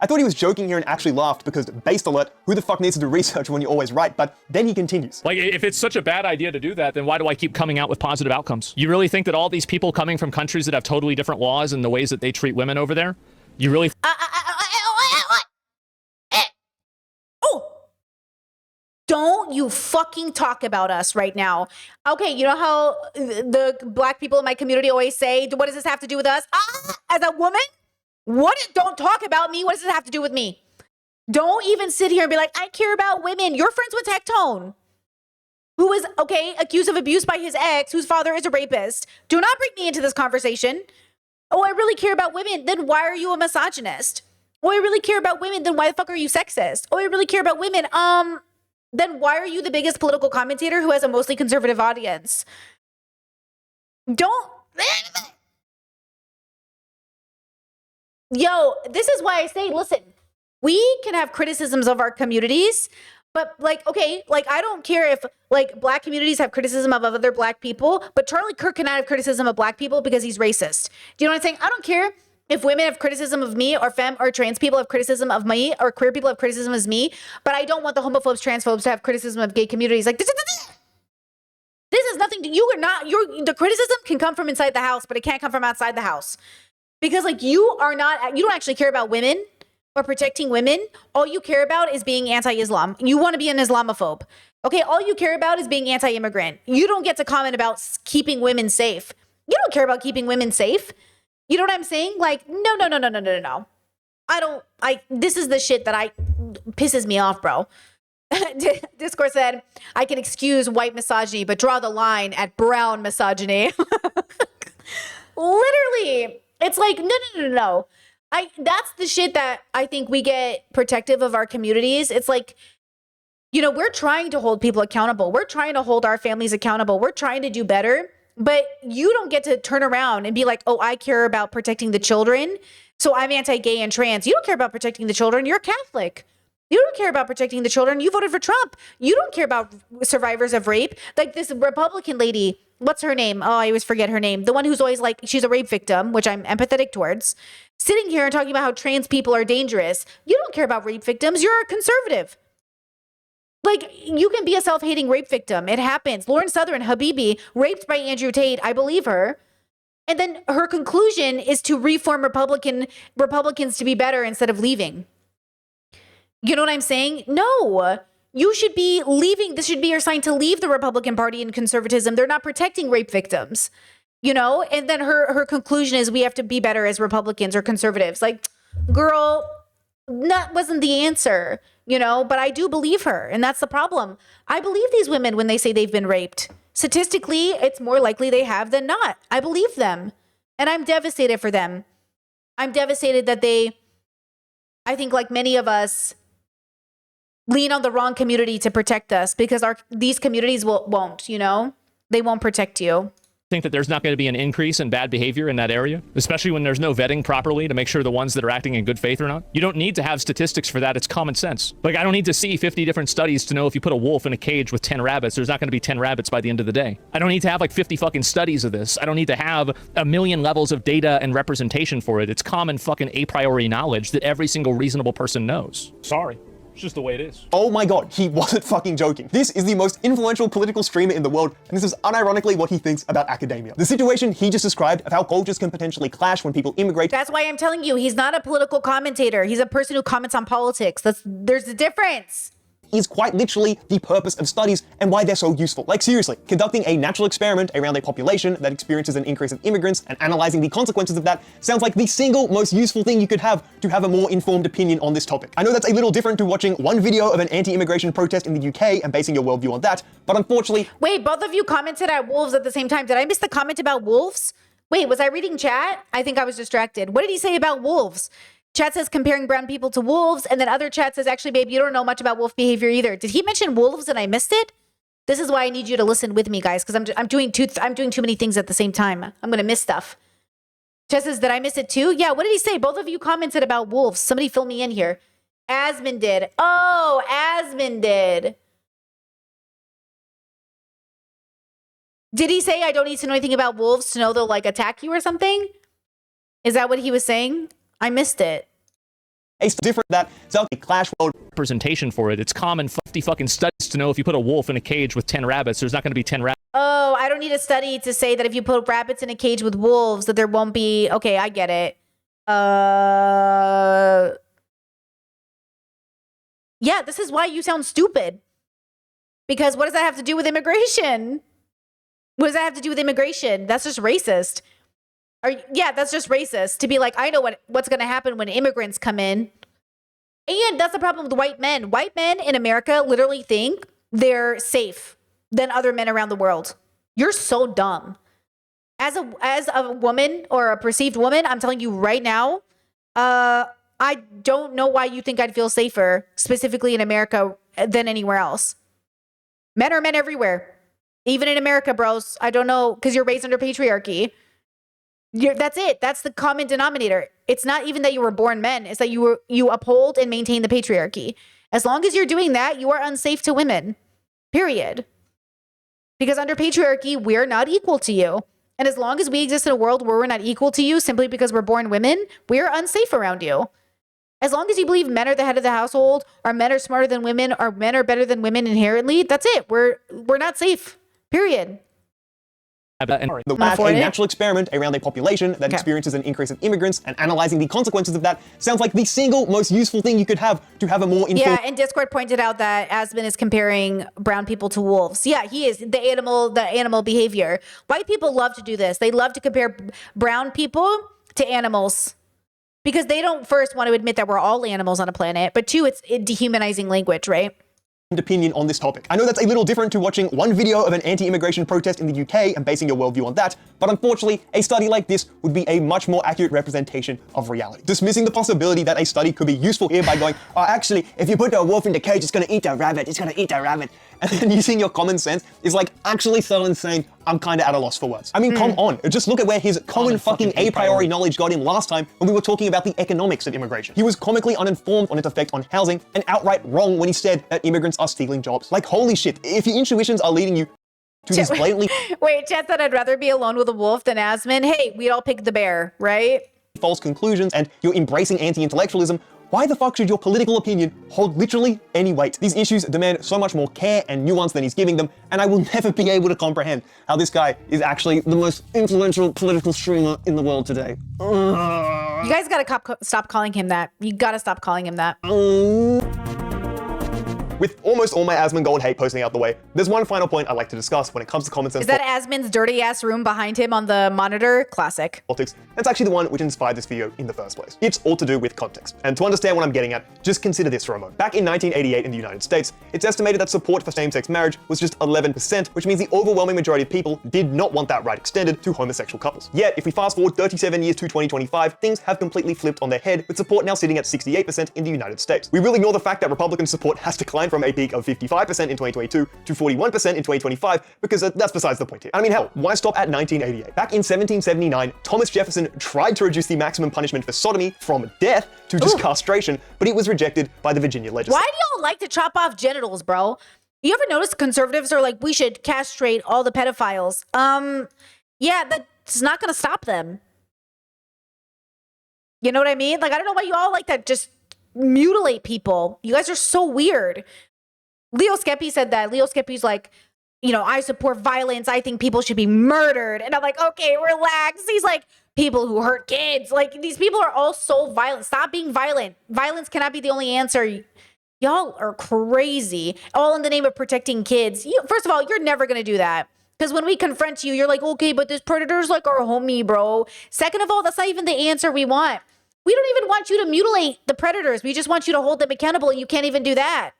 I thought he was joking here and actually laughed because, based alert, who the fuck needs to do research when you're always right? But then he continues. Like, if it's such a bad idea to do that, then why do I keep coming out with positive outcomes? You really think that all these people coming from countries that have totally different laws and the ways that they treat women over there, you really... Oh! Don't you fucking talk about us right now. Okay, you know how the black people in my community always say, what does this have to do with us? As a woman? Don't talk about me. What does this have to do with me? Don't even sit here and be like, I care about women. You're friends with Tectone, who was, okay, accused of abuse by his ex, whose father is a rapist. Do not bring me into this conversation. Oh, I really care about women. Then why are you a misogynist? Oh, I really care about women. Then why the fuck are you sexist? Oh, I really care about women. Then why are you the biggest political commentator who has a mostly conservative audience? Don't... Yo, this is why I say, listen, we can have criticisms of our communities, but like, okay, like I don't care if like black communities have criticism of other black people, but Charlie Kirk cannot have criticism of black people because he's racist. Do you know what I'm saying? I don't care if women have criticism of me or femme or trans people have criticism of me or queer people have criticism of me, but I don't want the homophobes, transphobes to have criticism of gay communities. Like this is nothing to you. The criticism can come from inside the house, but it can't come from outside the house. Because like you don't actually care about women or protecting women. All you care about is being anti-Islam. You want to be an Islamophobe. Okay, all you care about is being anti-immigrant. You don't get to comment about keeping women safe. You don't care about keeping women safe. You know what I'm saying? Like, no. This is the shit that pisses me off, bro. Discourse said, I can excuse white misogyny, but draw the line at brown misogyny. Literally. It's like, no. That's the shit that I think we get protective of our communities. It's like, you know, we're trying to hold people accountable. We're trying to hold our families accountable. We're trying to do better. But you don't get to turn around and be like, oh, I care about protecting the children, so I'm anti-gay and trans. You don't care about protecting the children. You're Catholic. You don't care about protecting the children. You voted for Trump. You don't care about survivors of rape. Like this Republican lady, what's her name? Oh, I always forget her name. The one who's always like, she's a rape victim, which I'm empathetic towards, sitting here and talking about how trans people are dangerous. You don't care about rape victims. You're a conservative. Like, you can be a self-hating rape victim. It happens. Lauren Southern, Habibi, raped by Andrew Tate. I believe her. And then her conclusion is to reform Republicans to be better instead of leaving. You know what I'm saying? No. You should be leaving. This should be your sign to leave the Republican Party and conservatism. They're not protecting rape victims. You know? And then her conclusion is we have to be better as Republicans or conservatives. Like, girl, that wasn't the answer. You know, but I do believe her, and that's the problem. I believe these women when they say they've been raped. Statistically, it's more likely they have than not. I believe them, and I'm devastated for them. I'm devastated that I think like many of us, lean on the wrong community to protect us because these communities won't, you know? They won't protect you. Think that there's not going to be an increase in bad behavior in that area, especially when there's no vetting properly to make sure the ones that are acting in good faith or not. You don't need to have statistics for that. It's common sense. Like, I don't need to see 50 different studies to know if you put a wolf in a cage with 10 rabbits, there's not going to be 10 rabbits by the end of the day. I don't need to have like 50 fucking studies of this. I don't need to have a million levels of data and representation for it. It's common fucking a priori knowledge that every single reasonable person knows. Sorry. It's just the way it is. Oh my god, he wasn't fucking joking. This is the most influential political streamer in the world, and this is unironically what he thinks about academia. The situation he just described of how cultures can potentially clash when people immigrate. That's why I'm telling you, he's not a political commentator. He's a person who comments on politics. There's a difference. Is quite literally the purpose of studies and why they're so useful. Like seriously, conducting a natural experiment around a population that experiences an increase of immigrants and analyzing the consequences of that sounds like the single most useful thing you could have to have a more informed opinion on this topic. I know that's a little different to watching one video of an anti-immigration protest in the UK and basing your worldview on that, but unfortunately— Wait, both of you commented at wolves at the same time. Did I miss the comment about wolves? Wait, was I reading chat? I think I was distracted. What did he say about wolves? Chat says comparing brown people to wolves, and then other chat says, actually, babe, you don't know much about wolf behavior either. Did he mention wolves and I missed it? This is why I need you to listen with me, guys, because I'm doing too many things at the same time. I'm gonna miss stuff. Chat says, did I miss it too? Yeah, what did he say? Both of you commented about wolves. Somebody fill me in here. Asmon did. Oh, Asmon did. Did he say I don't need to know anything about wolves to know they'll like attack you or something? Is that what he was saying? I missed it. It's different that self clash world Representation for it. It's common fucking studies to know if you put a wolf in a cage with 10 rabbits, there's not going to be 10 rabbits. Oh, I don't need a study to say that if you put rabbits in a cage with wolves, that there won't be. Okay, I get it. Yeah, this is why you sound stupid. Because what does that have to do with immigration? What does that have to do with immigration? That's just racist. Yeah, that's just racist to be like, I know what's going to happen when immigrants come in. And that's the problem with white men. White men in America literally think they're safe than other men around the world. You're so dumb. As a woman or a perceived woman, I'm telling you right now, I don't know why you think I'd feel safer, specifically in America, than anywhere else. Men are men everywhere. Even in America, bros. I don't know, because you're raised under patriarchy. That's it. That's the common denominator. It's not even that you were born men. It's that you uphold and maintain the patriarchy. As long as you're doing that, you are unsafe to women. Period. Because under patriarchy, we're not equal to you. And as long as we exist in a world where we're not equal to you simply because we're born women, we're unsafe around you. As long as you believe men are the head of the household, or men are smarter than women, or men are better than women inherently, that's it. We're not safe. Period. a natural experiment around a population that experiences an increase of immigrants and analyzing the consequences of that sounds like the single most useful thing you could have to have a more informed— Yeah, and Discord pointed out that Asmon is comparing brown people to wolves. Yeah, he is. The animal behavior. White people love to do this. They love to compare brown people to animals because they don't first want to admit that we're all animals on a planet, but two, it's dehumanizing language, right? Opinion on this topic. I know that's a little different to watching one video of an anti-immigration protest in the UK and basing your worldview on that, but unfortunately, a study like this would be a much more accurate representation of reality. Dismissing the possibility that a study could be useful here by going, oh, actually, if you put a wolf in the cage, it's gonna eat a rabbit, and then using your common sense is like actually so insane, I'm kinda at a loss for words. I mean, come on, just look at where his common fucking a priori knowledge got him last time when we were talking about the economics of immigration. He was comically uninformed on its effect on housing and outright wrong when he said that immigrants are stealing jobs. Like, holy shit, if your intuitions are leading you to these blatantly— Wait, Chat said I'd rather be alone with a wolf than Asmon. Hey, we'd all pick the bear, right? false conclusions and you're embracing anti-intellectualism, why the fuck should your political opinion hold literally any weight? These issues demand so much more care and nuance than he's giving them, and I will never be able to comprehend how this guy is actually the most influential political streamer in the world today. You guys gotta stop calling him that. You gotta stop calling him that. With almost all my Asmongold hate posting out the way, there's one final point I'd like to discuss when it comes to common sense. Is that Asmon's dirty ass room behind him on the monitor? Classic. Politics. That's actually the one which inspired this video in the first place. It's all to do with context. And to understand what I'm getting at, just consider this for a moment. Back in 1988 in the United States, it's estimated that support for same-sex marriage was just 11%, which means the overwhelming majority of people did not want that right extended to homosexual couples. Yet, if we fast forward 37 years to 2025, things have completely flipped on their head, with support now sitting at 68% in the United States. We will ignore the fact that Republican support has declined from a peak of 55% in 2022 to 41% in 2025, because that's besides the point here. I mean, hell, why stop at 1988? Back in 1779, Thomas Jefferson tried to reduce the maximum punishment for sodomy from death to just castration, but it was rejected by the Virginia legislature. Why do y'all like to chop off genitals, bro? You ever notice conservatives are like, we should castrate all the pedophiles? Yeah, that's not gonna stop them. You know what I mean? Like, I don't know why you all like that just mutilate people. You guys are so weird. Leo Skeppy said that. Leo Skeppy's like, you know, I support violence. I think people should be murdered. And I'm like, okay, relax. He's like, people who hurt kids. Like, these people are all so violent. Stop being violent. Violence cannot be the only answer. Y'all are crazy. All in the name of protecting kids. First of all, you're never going to do that. Because when we confront you, you're like, okay, but this predator's like our homie, bro. Second of all, that's not even the answer we want. We don't even want you to mutilate the predators. We just want you to hold them accountable, and you can't even do that.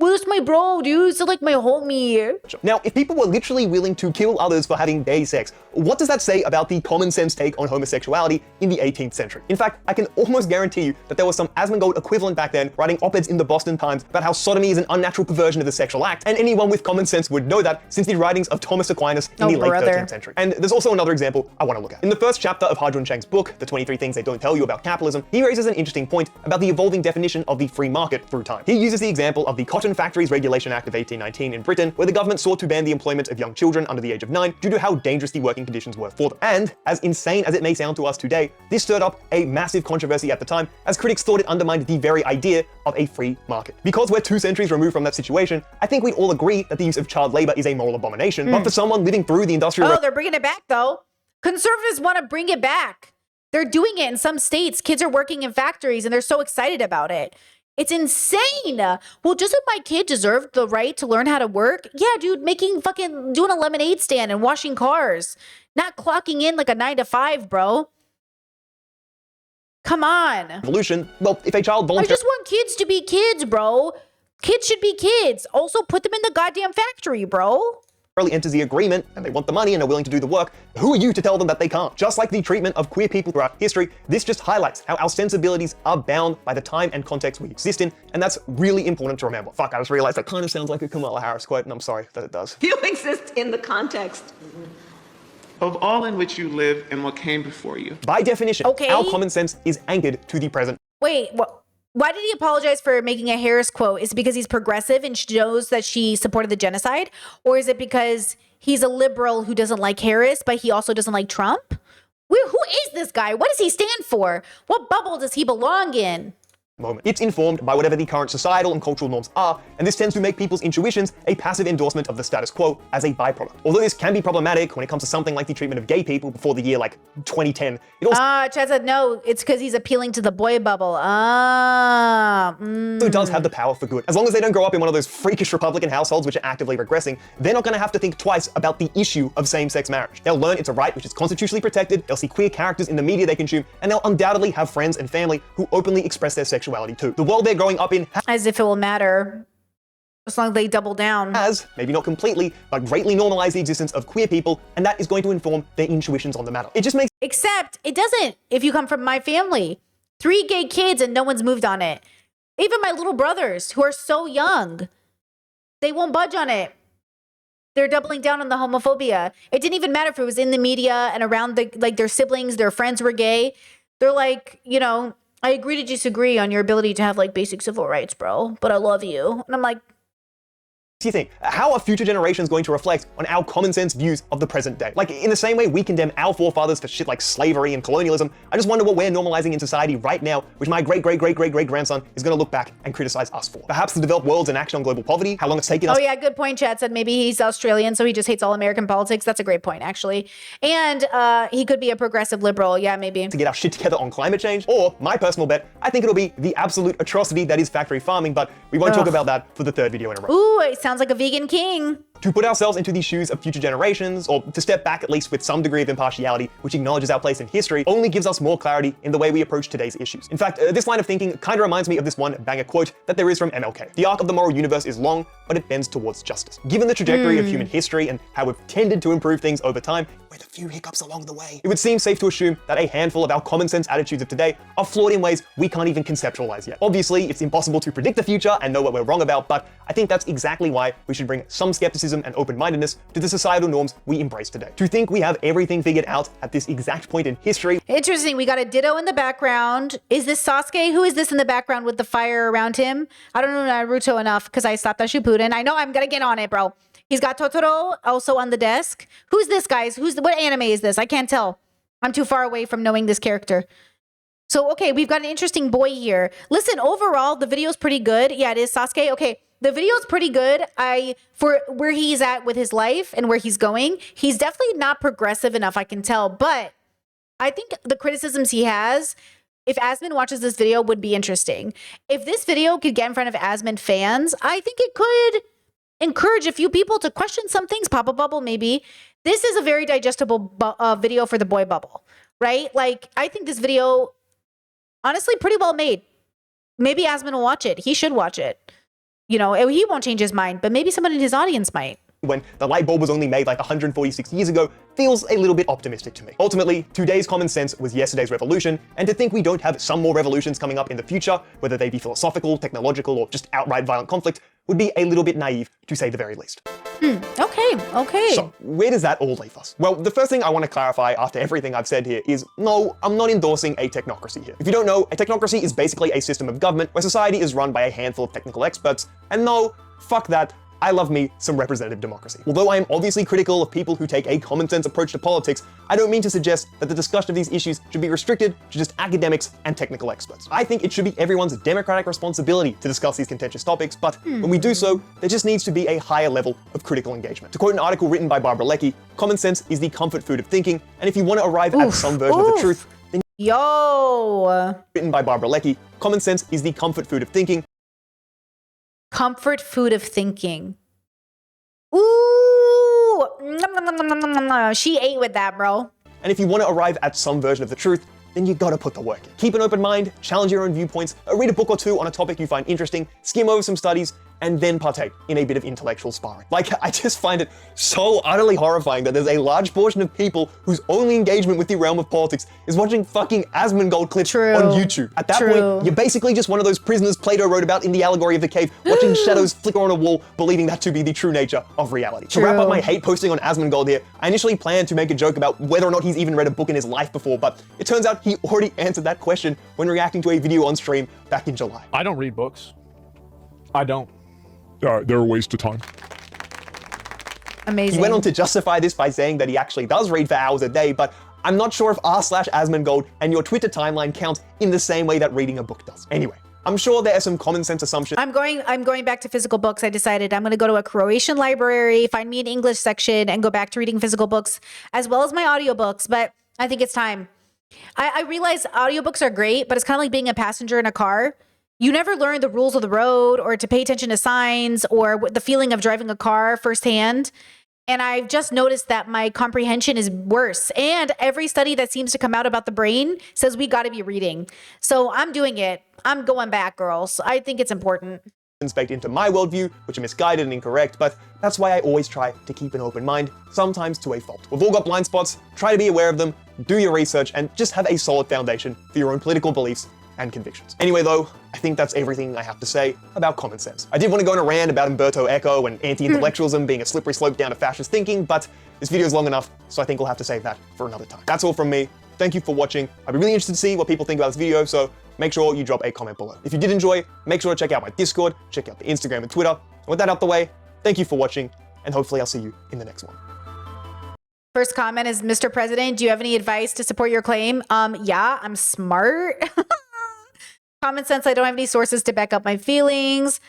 Well, it's my bro, dude. It's like my homie. Now, if people were literally willing to kill others for having gay sex, what does that say about the common sense take on homosexuality in the 18th century? In fact, I can almost guarantee you that there was some Asmongold equivalent back then writing op-eds in the Boston Times about how sodomy is an unnatural perversion of the sexual act, and anyone with common sense would know that since the writings of Thomas Aquinas in the late 13th century. And there's also another example I want to look at. In the first chapter of Ha-Joon Chang's book, The 23 Things They Don't Tell You About Capitalism, he raises an interesting point about the evolving definition of the free market through time. He uses the example of the Cotton Factories Regulation Act of 1819 in Britain, where the government sought to ban the employment of young children under the age of 9 due to how dangerous the working conditions were for them. And, as insane as it may sound to us today, this stirred up a massive controversy at the time, as critics thought it undermined the very idea of a free market. Because we're 2 centuries removed from that situation, I think we'd all agree that the use of child labor is a moral abomination, but for someone living through the industrial... Oh, they're bringing it back, though. Conservatives want to bring it back. They're doing it in some states. Kids are working in factories, and they're so excited about it. It's insane. Well, doesn't my kid deserve the right to learn how to work? Yeah, dude, doing a lemonade stand and washing cars. Not clocking in like a 9 to 5, bro. Come on. Evolution, well, if a child I voluntarily... just want kids to be kids, bro. Kids should be kids. Also, put them in the goddamn factory, bro. enters the agreement and they want the money and are willing to do the work, who are you to tell them that they can't? Just like the treatment of queer people throughout history, this just highlights how our sensibilities are bound by the time and context we exist in, and that's really important to remember. Fuck, I just realized that kind of sounds like a Kamala Harris quote, and I'm sorry that it does. You exist in the context of all in which you live and what came before you. By definition, Okay. our common sense is anchored to the present. Wait, why did he apologize for making a Harris quote? Is it because he's progressive and shows that she supported the genocide? Or is it because he's a liberal who doesn't like Harris, but he also doesn't like Trump? Who is this guy? What does he stand for? What bubble does he belong in? Moment. It's informed by whatever the current societal and cultural norms are, and this tends to make people's intuitions a passive endorsement of the status quo as a byproduct. Although this can be problematic when it comes to something like the treatment of gay people before the year like 2010, it also Chad said no, it's because he's appealing to the boy bubble. does have the power for good. As long as they don't grow up in one of those freakish Republican households which are actively regressing, they're not going to have to think twice about the issue of same-sex marriage. They'll learn it's a right which is constitutionally protected, they'll see queer characters in the media they consume, and they'll undoubtedly have friends and family who openly express their sexuality too. The world they're growing up in As if it will matter. As long as they double down. has, maybe not completely, but greatly normalized the existence of queer people, and that is going to inform their intuitions on the matter. It just makes Except it doesn't if you come from my family. 3 gay kids and no one's moved on it. Even my little brothers who are so young, they won't budge on it. They're doubling down on the homophobia. It didn't even matter if it was in the media and around their siblings, their friends were gay. They're like, I agree to disagree on your ability to have basic civil rights, bro, but I love you. And I'm like, do you think? How are future generations going to reflect on our common sense views of the present day? In the same way we condemn our forefathers for shit like slavery and colonialism, I just wonder what we're normalizing in society right now, which my great-great-great-great-great-grandson is going to look back and criticize us for. Perhaps the developed world's inaction on global poverty, how long it's taken us... Oh yeah, good point, Chad said maybe he's Australian, so he just hates all American politics. That's a great point, actually. And he could be a progressive liberal. Yeah, maybe. ...to get our shit together on climate change. Or, my personal bet, I think it'll be the absolute atrocity that is factory farming, but we won't talk about that for the 3rd video in a row. Ooh, it sounds like a vegan king. To put ourselves into the shoes of future generations, or to step back at least with some degree of impartiality, which acknowledges our place in history, only gives us more clarity in the way we approach today's issues. In fact, this line of thinking kind of reminds me of this one banger quote that there is from MLK. The arc of the moral universe is long, but it bends towards justice. Given the trajectory of human history and how we've tended to improve things over time, with a few hiccups along the way, it would seem safe to assume that a handful of our common sense attitudes of today are flawed in ways we can't even conceptualize yet. Obviously, it's impossible to predict the future and know what we're wrong about, but I think that's exactly why we should bring some skepticism and open-mindedness to the societal norms we embrace today. To think we have everything figured out at this exact point in history. Interesting. We got a ditto in the background. Is this Sasuke? Who is this in the background with the fire around him? I don't know Naruto enough because I stopped at Shippuden. I know I'm gonna get on it, bro. He's got Totoro also on the desk. Who's this, guys? What anime is this? I can't tell. I'm too far away from knowing this character. So, okay, we've got an interesting boy here. Listen, overall, the video's pretty good. Yeah, it is, Sasuke. Okay, the video's pretty good. For where he's at with his life and where he's going, he's definitely not progressive enough, I can tell. But I think the criticisms he has, if Asmon watches this video, would be interesting. If this video could get in front of Asmon fans, I think it could encourage a few people to question some things. Pop a bubble, maybe. This is a very digestible video for the boy bubble, right? Like, I think this video, honestly, pretty well made. Maybe Asmon will watch it. He should watch it. You know, he won't change his mind, but maybe someone in his audience might. When the light bulb was only made like 146 years ago feels a little bit optimistic to me. Ultimately, today's common sense was yesterday's revolution, and to think we don't have some more revolutions coming up in the future, whether they be philosophical, technological, or just outright violent conflict, would be a little bit naive, to say the very least. Okay. So, where does that all leave us? Well, the first thing I want to clarify after everything I've said here is, no, I'm not endorsing a technocracy here. If you don't know, a technocracy is basically a system of government where society is run by a handful of technical experts, and no, fuck that. I love me some representative democracy. Although I am obviously critical of people who take a common sense approach to politics, I don't mean to suggest that the discussion of these issues should be restricted to just academics and technical experts. I think it should be everyone's democratic responsibility to discuss these contentious topics, but when we do so, there just needs to be a higher level of critical engagement. To quote an article written by Barbara Leckie, common sense is the comfort food of thinking, and if you want to arrive at some version of the truth, then written by Barbara Leckie, common sense is the comfort food of thinking. Comfort food of thinking. Ooh, she ate with that, bro. And if you want to arrive at some version of the truth, then you gotta put the work in. Keep an open mind, challenge your own viewpoints, read a book or two on a topic you find interesting, skim over some studies, and then partake in a bit of intellectual sparring. Like, I just find it so utterly horrifying that there's a large portion of people whose only engagement with the realm of politics is watching fucking Asmongold clips on YouTube. At that point, you're basically just one of those prisoners Plato wrote about in the allegory of the cave, watching shadows flicker on a wall, believing that to be the true nature of reality. To wrap up my hate posting on Asmongold here, I initially planned to make a joke about whether or not he's even read a book in his life before, but it turns out he already answered that question when reacting to a video on stream back in July. I don't read books. I don't. They're a waste of time. Amazing. He went on to justify this by saying that he actually does read for hours a day, but I'm not sure if r/Asmongold and your Twitter timeline count in the same way that reading a book does. Anyway, I'm sure there are some common sense assumptions. I'm going back to physical books. I decided I'm going to go to a Croatian library, find me an English section, and go back to reading physical books as well as my audiobooks. But I think it's time. I realize audiobooks are great, but it's kind of like being a passenger in a car. You never learn the rules of the road or to pay attention to signs or the feeling of driving a car firsthand. And I've just noticed that my comprehension is worse. And every study that seems to come out about the brain says we got to be reading. So I'm doing it. I'm going back, girls. I think it's important. Baked into my worldview, which are misguided and incorrect, but that's why I always try to keep an open mind, sometimes to a fault. We've all got blind spots, try to be aware of them, do your research, and just have a solid foundation for your own political beliefs and convictions. Anyway though, I think that's everything I have to say about common sense. I did want to go on a rant about Umberto Eco and anti-intellectualism being a slippery slope down to fascist thinking, but this video is long enough, so I think we'll have to save that for another time. That's all from me. Thank you for watching. I'd be really interested to see what people think about this video, so make sure you drop a comment below. If you did enjoy, make sure to check out my Discord, check out the Instagram and Twitter. And with that out the way, thank you for watching, and hopefully I'll see you in the next one. First comment is, Mr. President, do you have any advice to support your claim? Yeah, I'm smart. Common sense, I don't have any sources to back up my feelings.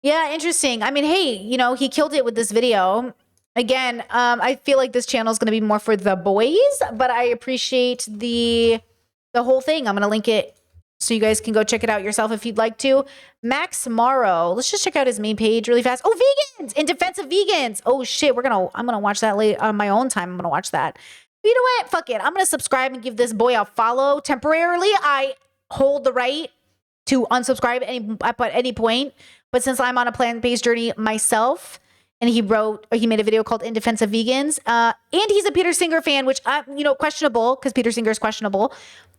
Yeah, interesting. I mean, hey, you know, he killed it with this video. Again, I feel like this channel is going to be more for the boys, but I appreciate the whole thing. I'm going to link it so you guys can go check it out yourself if you'd like to. Max Morrow. Let's just check out his main page really fast. Oh, vegans! In defense of vegans. Oh, shit. I'm going to watch that later on my own time. I'm going to watch that. But you know what? Fuck it. I'm going to subscribe and give this boy a follow temporarily. I hold the right to unsubscribe at any point. But since I'm on a plant-based journey myself, and he made a video called In Defense of Vegans, and he's a Peter Singer fan, which questionable, because Peter Singer is questionable.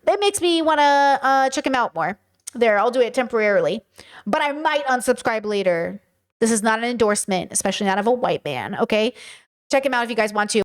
That makes me want to check him out more. There, I'll do it temporarily, but I might unsubscribe later. This is not an endorsement, especially not of a white man. Okay, check him out if you guys want to.